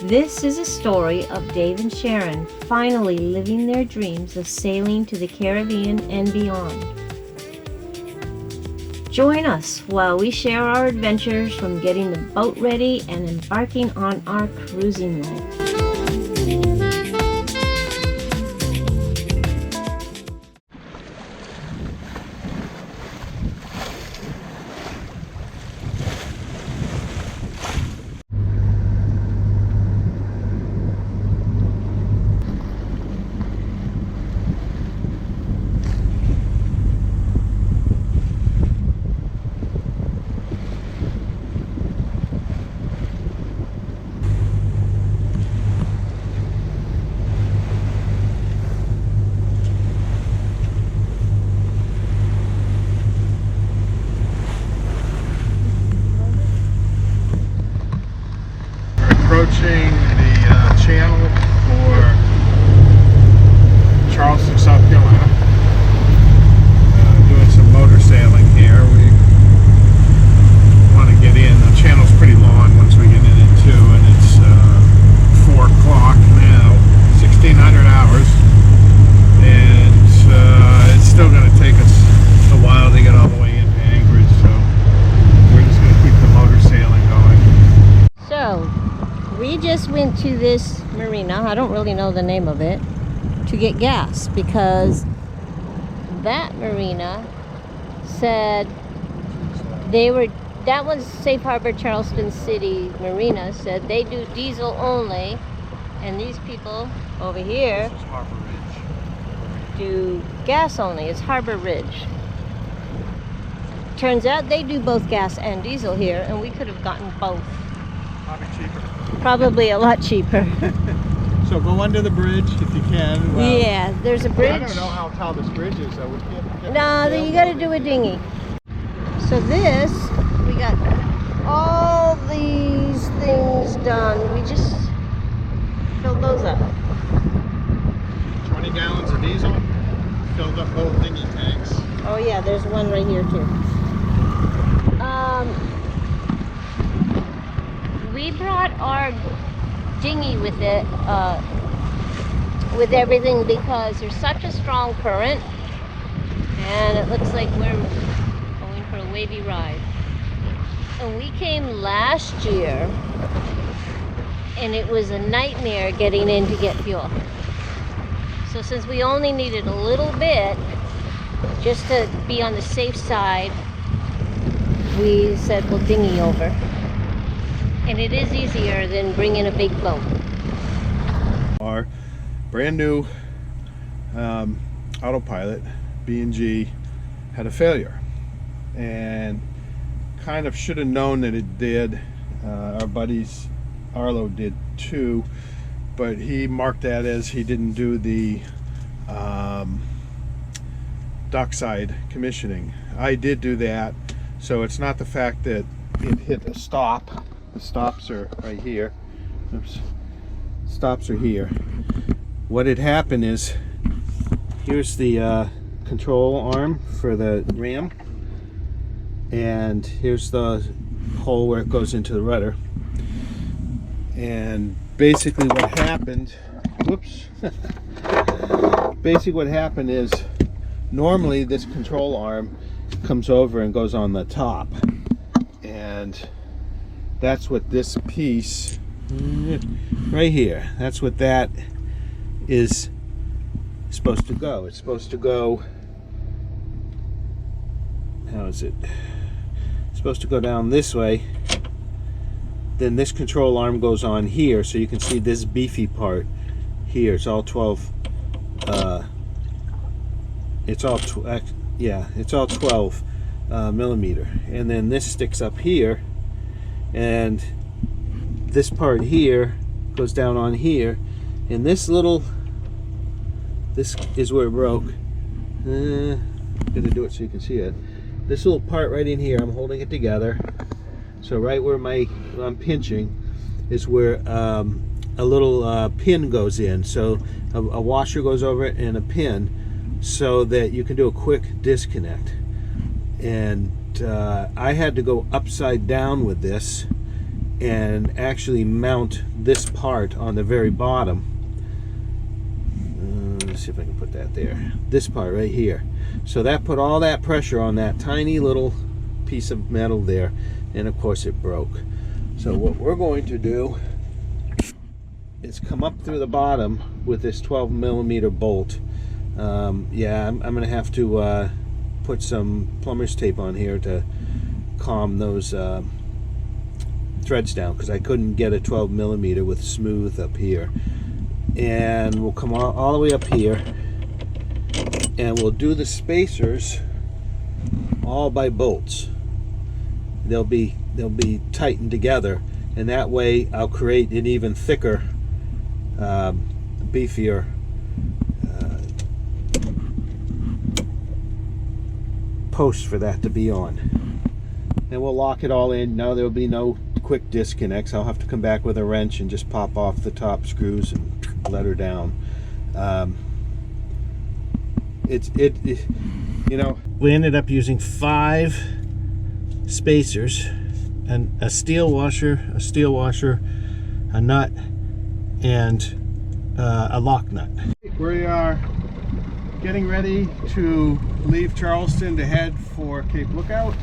This is a story of Dave and Sharon finally living their dreams of sailing to the Caribbean and beyond. Join us while we share our adventures from getting the boat ready and embarking on our cruising life. Approaching the channel for Charleston, South Carolina. Doing some motor sailing here. We want to get in. The channel's pretty long once we get in it too, and it's 4 o'clock now, 1600 hours, and it's still going to take us a while to get all the way into Anchorage, so we're just going to keep the motor sailing going. So, we just went to this marina, I don't really know the name of it, to get gas because that marina said that was Safe Harbor Charleston City Marina, said they do diesel only, and these people over here This is Harbor Ridge. do gas only. It's Harbor Ridge. Turns out they do both gas and diesel here, and we could have gotten both. Probably cheaper. Probably a lot cheaper. So go under the bridge if you can. Well, Yeah, there's a bridge. I don't know how tall this bridge is, though. We can't No, you gotta do a dinghy. So this, we got all these things done. We just filled those up. 20 gallons of diesel, filled up both dinghy tanks. Oh yeah, there's one right here too. We brought our dinghy with it, with everything, because there's such a strong current, and it looks like we're going for a wavy ride. And we came last year, and it was a nightmare getting in to get fuel. So since we only needed a little bit, just to be on the safe side, we said we'll dinghy over. And it is easier than bringing a big boat. Our brand new autopilot B&G had a failure, and kind of should have known that it did. Our buddies Arlo did too, but he marked that as he didn't do the dockside commissioning. I did do that, so it's not the fact that it hit a stop. The stops are right here. Oops. Stops are here. What had happened is, here's the control arm for the ram, and here's the hole where it goes into the rudder. And basically what happened, whoops. Basically what happened is, normally this control arm comes over and goes on the top, and that's what this piece right here, that's what that is supposed to go. It's supposed to go, how is it? It's supposed to go down this way. Then this control arm goes on here, so you can see this beefy part here. It's all 12 it's all 12 millimeter, and then this sticks up here, and this part here goes down on here, and this is where it broke. Gonna do it so you can see it. This little part right in here, I'm holding it together, so right where I'm pinching is where a little pin goes in, so a washer goes over it and a pin, so that you can do a quick disconnect. And I had to go upside down with this and actually mount this part on the very bottom. Let's see if I can put that there. This part right here. So that put all that pressure on that tiny little piece of metal there, and of course it broke. So what we're going to do is come up through the bottom with this 12mm bolt. Yeah, I'm gonna have to put some plumber's tape on here to calm those threads down, because I couldn't get a 12mm with smooth up here. And we'll come all the way up here, and we'll do the spacers all by bolts. They'll be tightened together, and that way I'll create an even thicker, beefier post for that to be on. And we'll lock it all in. Now there'll be no quick disconnects. I'll have to come back with a wrench and just pop off the top screws and let her down. You know, we ended up using 5 spacers and a steel washer, a nut, and a lock nut. We are getting ready to leave Charleston to head for Cape Lookout.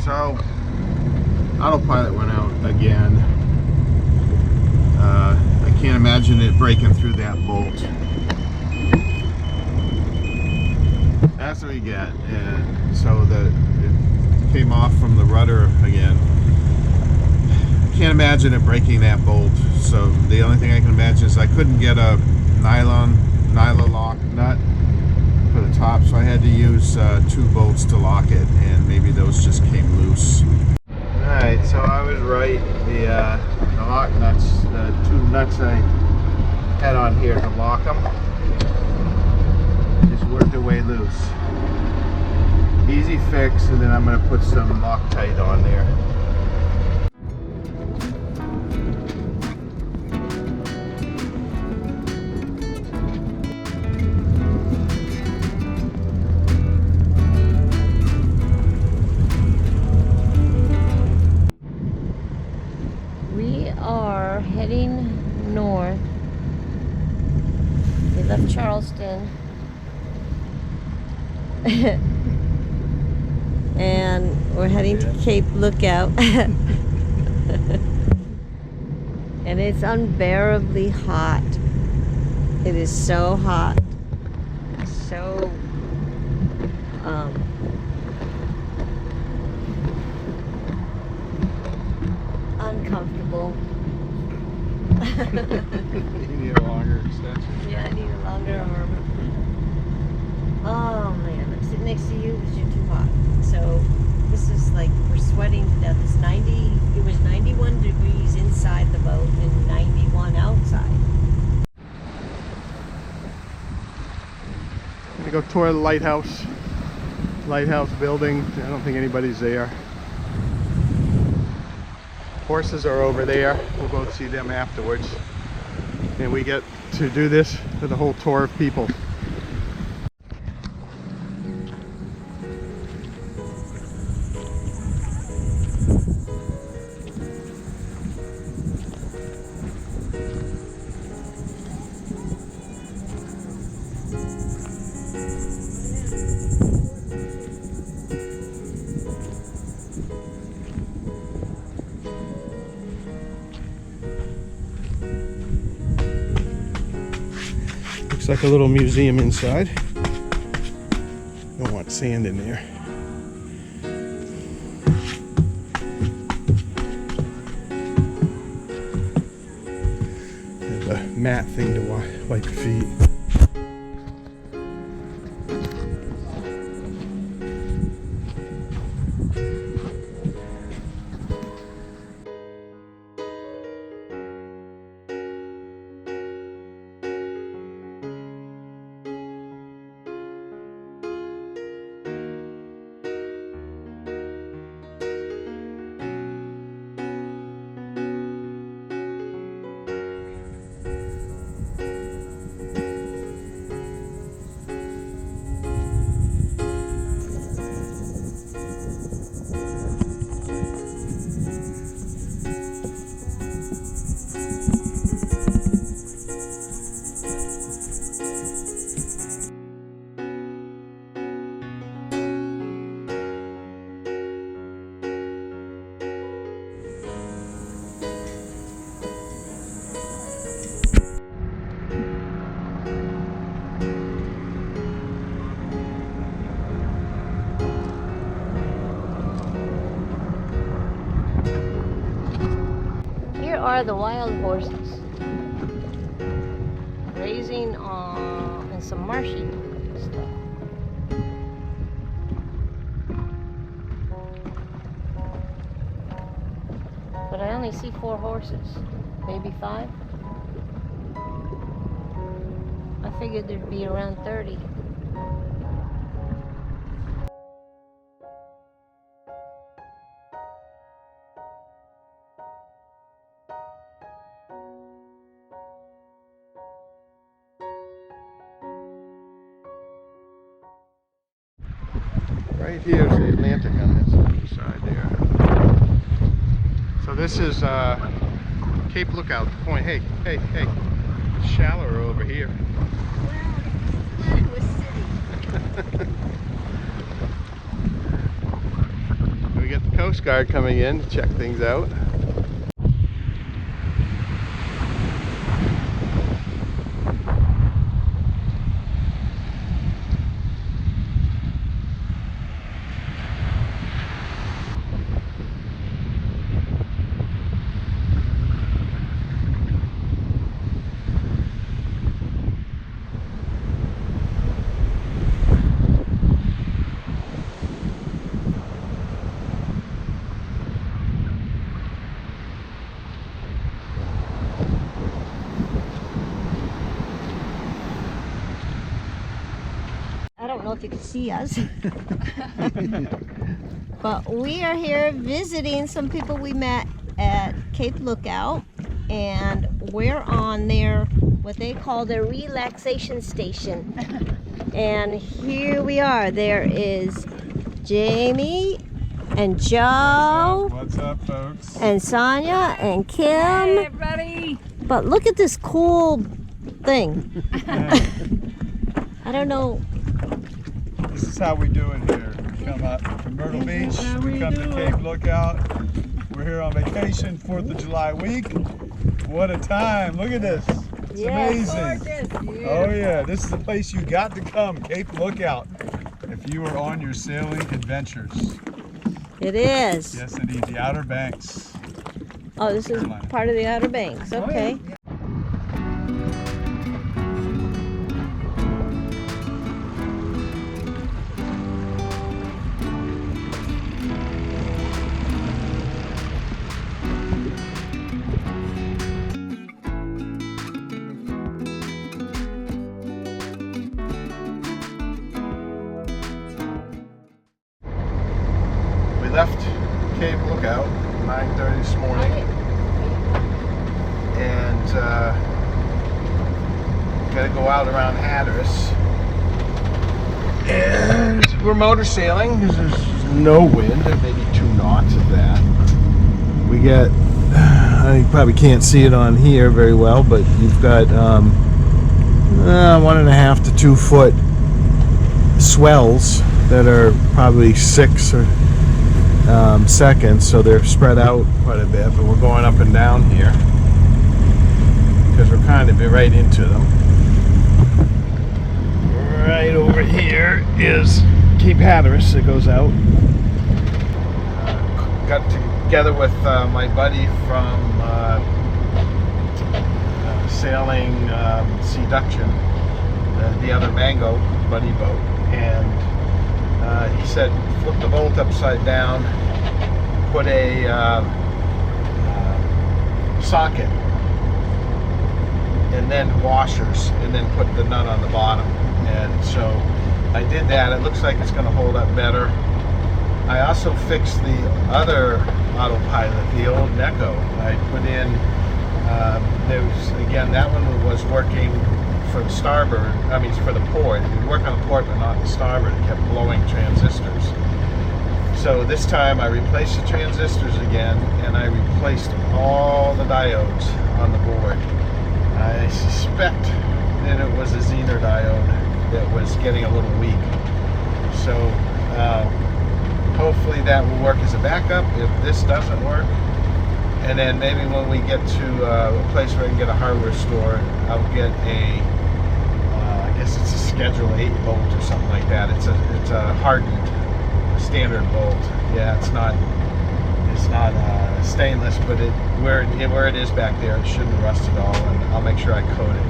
So, autopilot went out again. I can't imagine it breaking through that bolt. That's what we get. And so it came off from the rudder again. Can't imagine it breaking that bolt. So the only thing I can imagine is I couldn't get a nylon lock nut for the top, so I had to use 2 bolts to lock it, and maybe those just came loose. Alright, so I was right. The lock nuts, the 2 nuts I had on here to lock them, just worked their way loose. Easy fix, and then I'm going to put some Loctite on there. Heading north. We left Charleston and we're heading to Cape Lookout. And it's unbearably hot. It is so hot, so uncomfortable. You need a longer extension. Yeah, I need a longer arm. Oh man, I'm sitting next to you because you're too hot. So this is like, we're sweating to death. It's 90, it was 91 degrees inside the boat and 91 outside. I'm gonna go tour the lighthouse building. I don't think anybody's there. Horses are over there. We'll go see them afterwards. And we get to do this for the whole tour of people. Looks like a little museum inside. Don't want sand in there. There's a mat thing to wipe your feet. Here are the wild horses grazing in some marshy stuff. But I only see 4 horses, maybe 5. I figured there'd be around 30. Right here is the Atlantic on this side there. So this is Cape Lookout Point. Hey, hey, hey. It's shallower over here. Wow, this is city. We got the Coast Guard coming in to check things out. I don't know if you can see us, but we are here visiting some people we met at Cape Lookout, and we're on their, what they call their relaxation station. And here we are. There is Jamie and Joe. What's up, folks? And Sonia and Kim. Hey, everybody. But look at this cool thing. I don't know. This is how we do it here. We come up from Myrtle Beach, we come to Cape Lookout. We're here on vacation, 4th of July week. What a time, look at this. It's amazing. Oh yeah, this is the place you got to come, Cape Lookout, if you are on your sailing adventures. It is. Yes indeed, the Outer Banks. Oh, this is part of the Outer Banks. Okay. Left Cape Lookout 9:30 this morning, and got to go out around Hatteras, and we're motor sailing because there's no wind, and maybe 2 knots of that. We get, you probably can't see it on here very well, but you've got 1.5 to 2 foot swells that are probably 6 or seconds, so they're spread out quite a bit, but we're going up and down here because we're kind of right into them. Right over here is Cape Hatteras that goes out. Got together with my buddy from sailing Seduction, the other Mango buddy boat, and he said flip the bolt upside down, put a socket, and then washers, and then put the nut on the bottom. And so I did that. It looks like it's going to hold up better. I also fixed the other autopilot, the old Neko. I put in, there was, again, that one was working for the starboard, I mean for the port. It would work on the port but not the starboard. It kept blowing transistors. So this time I replaced the transistors again, and I replaced all the diodes on the board. I suspect that it was a Zener diode that was getting a little weak. So hopefully that will work as a backup if this doesn't work. And then maybe when we get to a place where I can get a hardware store, I'll get a, I guess it's a Schedule 8 bolt or something like that. It's a hardened standard bolt. Yeah, it's not It's not stainless, but where it is back there, it shouldn't rust at all, and I'll make sure I coat it.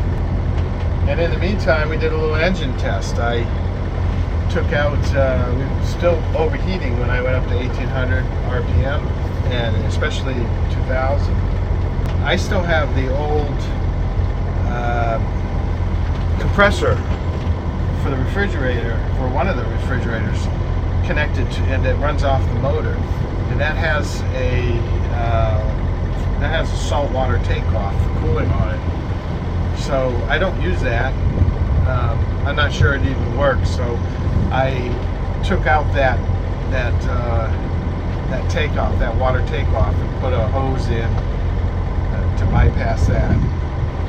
And in the meantime, we did a little engine test. I took out, we were still overheating when I went up to 1800 RPM, and especially 2000. I still have the old compressor for the refrigerator, for one of the refrigerators, connected to, and it runs off the motor, and that has a saltwater takeoff for cooling on it. So I don't use that. I'm not sure it even works. So I took out that takeoff, that water takeoff, and put a hose in to bypass that.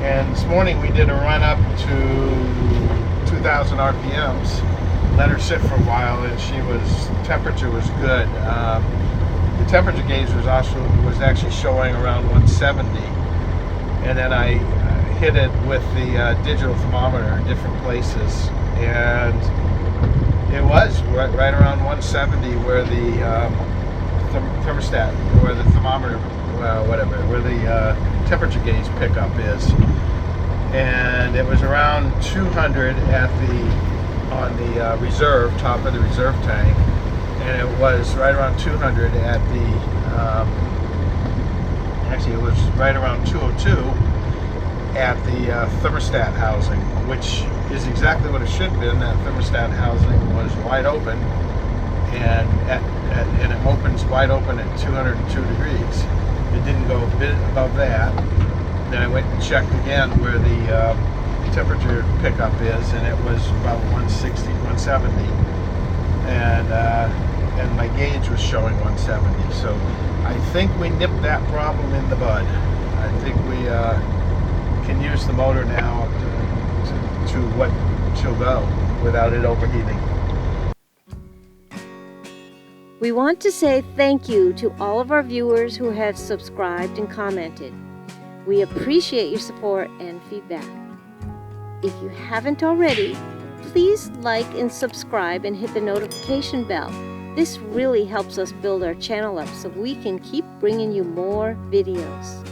And this morning we did a run up to 2000 RPMs. Let her sit for a while, and temperature was good. The temperature gauge was actually showing around 170, and then I hit it with the digital thermometer in different places, and it was right around 170 where the thermostat, where the thermometer, where the temperature gauge pickup is, and it was around 200 on the reserve, top of the reserve tank, and it was right around 200 at the actually it was right around 202 at the thermostat housing, which is exactly what it should have been. That thermostat housing was wide open, and it opens wide open at 202 degrees. It didn't go a bit above that. Then I went and checked again where the temperature pickup is, and it was about 160, 170, and my gauge was showing 170. So I think we nipped that problem in the bud. I think we can use the motor now to what she'll go without it overheating. We want to say thank you to all of our viewers who have subscribed and commented. We appreciate your support and feedback. If you haven't already, please like and subscribe and hit the notification bell. This really helps us build our channel up so we can keep bringing you more videos.